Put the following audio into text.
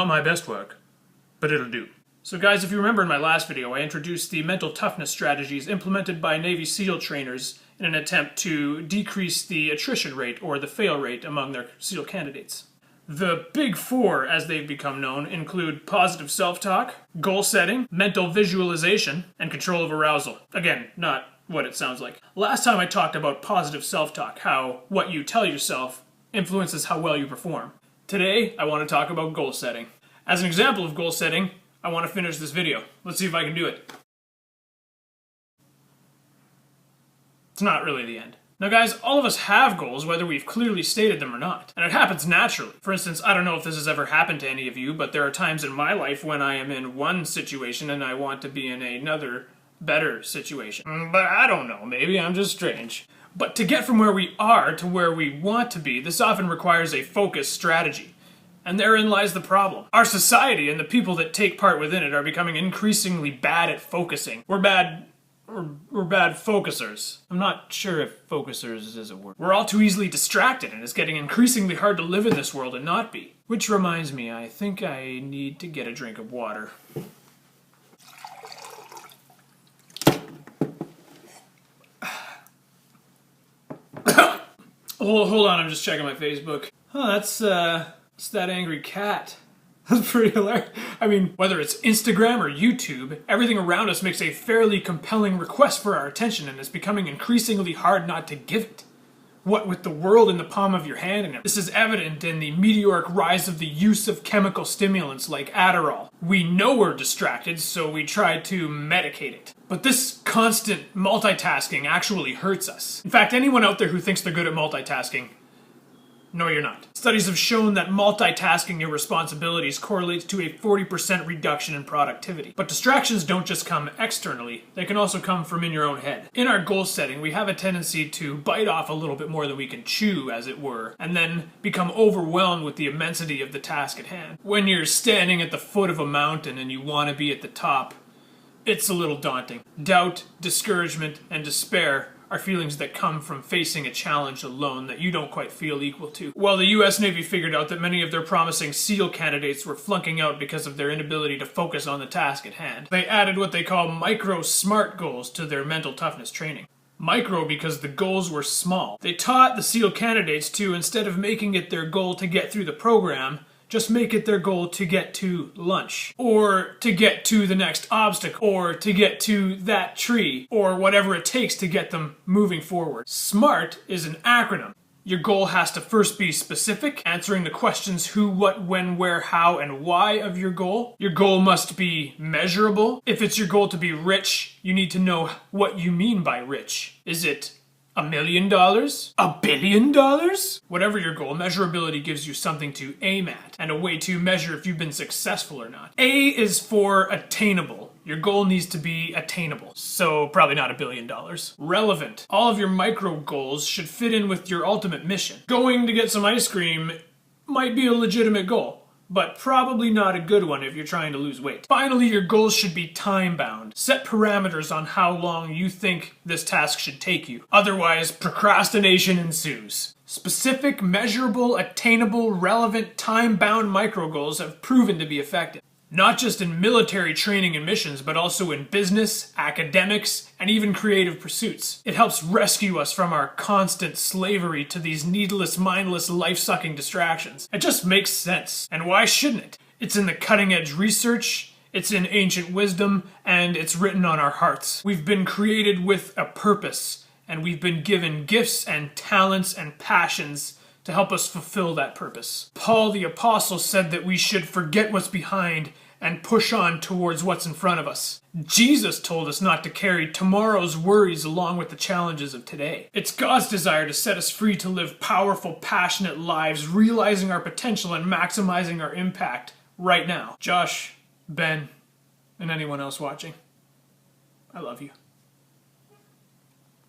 Not my best work, but it'll do. So guys, if you remember in my last video, I introduced the mental toughness strategies implemented by Navy SEAL trainers in an attempt to decrease the attrition rate or the fail rate among their SEAL candidates. The big four, as they've become known, include positive self-talk, goal setting, mental visualization, and control of arousal. Again, not what it sounds like. Last time I talked about positive self-talk, how what you tell yourself influences how well you perform. Today, I want to talk about goal setting. As an example of goal setting, I want to finish this video. Let's see if I can do it. It's not really the end. Now guys, all of us have goals, whether we've clearly stated them or not. And it happens naturally. For instance, I don't know if this has ever happened to any of you, but there are times in my life when I am in one situation and I want to be in another, better situation. But I don't know, maybe I'm just strange. But to get from where we are to where we want to be, this often requires a focused strategy. And therein lies the problem. Our society and the people that take part within it are becoming increasingly bad at focusing. We're bad focusers. I'm not sure if focusers is a word. We're all too easily distracted, and it's getting increasingly hard to live in this world and not be. Which reminds me, I think I need to get a drink of water. Hold on, I'm just checking my Facebook. Oh, that's that angry cat. That's pretty hilarious. I mean, whether it's Instagram or YouTube, everything around us makes a fairly compelling request for our attention, and it's becoming increasingly hard not to give it. What with the world in the palm of your hand, and this is evident in the meteoric rise of the use of chemical stimulants like Arousal. We know we're distracted, so we try to medicate it. But this constant multitasking actually hurts us. In fact, anyone out there who thinks they're good at multitasking, no, you're not. Studies have shown that multitasking your responsibilities correlates to a 40% reduction in productivity. But distractions don't just come externally, they can also come from in your own head. In our goal setting, we have a tendency to bite off a little bit more than we can chew, as it were, and then become overwhelmed with the immensity of the task at hand. When you're standing at the foot of a mountain and you want to be at the top, it's a little daunting. Doubt, discouragement, and despair are feelings that come from facing a challenge alone that you don't quite feel equal to. Well, the US Navy figured out that many of their promising SEAL candidates were flunking out because of their inability to focus on the task at hand. They added what they call micro-SMART goals to their mental toughness training. Micro because the goals were small. They taught the SEAL candidates to, instead of making it their goal to get through the program, just make it their goal to get to lunch, or to get to the next obstacle, or to get to that tree, or whatever it takes to get them moving forward. SMART is an acronym. Your goal has to first be specific, answering the questions who, what, when, where, how, and why of your goal. Your goal must be measurable. If it's your goal to be rich, you need to know what you mean by rich. Is it $1 million? $1 billion? Whatever your goal, measurability gives you something to aim at and a way to measure if you've been successful or not. A is for attainable. Your goal needs to be attainable, so probably not $1 billion. Relevant. All of your micro goals should fit in with your ultimate mission. Going to get some ice cream might be a legitimate goal, but probably not a good one if you're trying to lose weight. Finally, your goals should be time-bound. Set parameters on how long you think this task should take you. Otherwise, procrastination ensues. Specific, measurable, attainable, relevant, time-bound micro-goals have proven to be effective. Not just in military training and missions, but also in business, academics, and even creative pursuits. It helps rescue us from our constant slavery to these needless, mindless, life-sucking distractions. It just makes sense. And why shouldn't it? It's in the cutting-edge research, it's in ancient wisdom, and it's written on our hearts. We've been created with a purpose, and we've been given gifts and talents and passions to help us fulfill that purpose. Paul the Apostle said that we should forget what's behind and push on towards what's in front of us. Jesus told us not to carry tomorrow's worries along with the challenges of today. It's God's desire to set us free to live powerful, passionate lives, realizing our potential and maximizing our impact right now. Josh, Ben, and anyone else watching, I love you.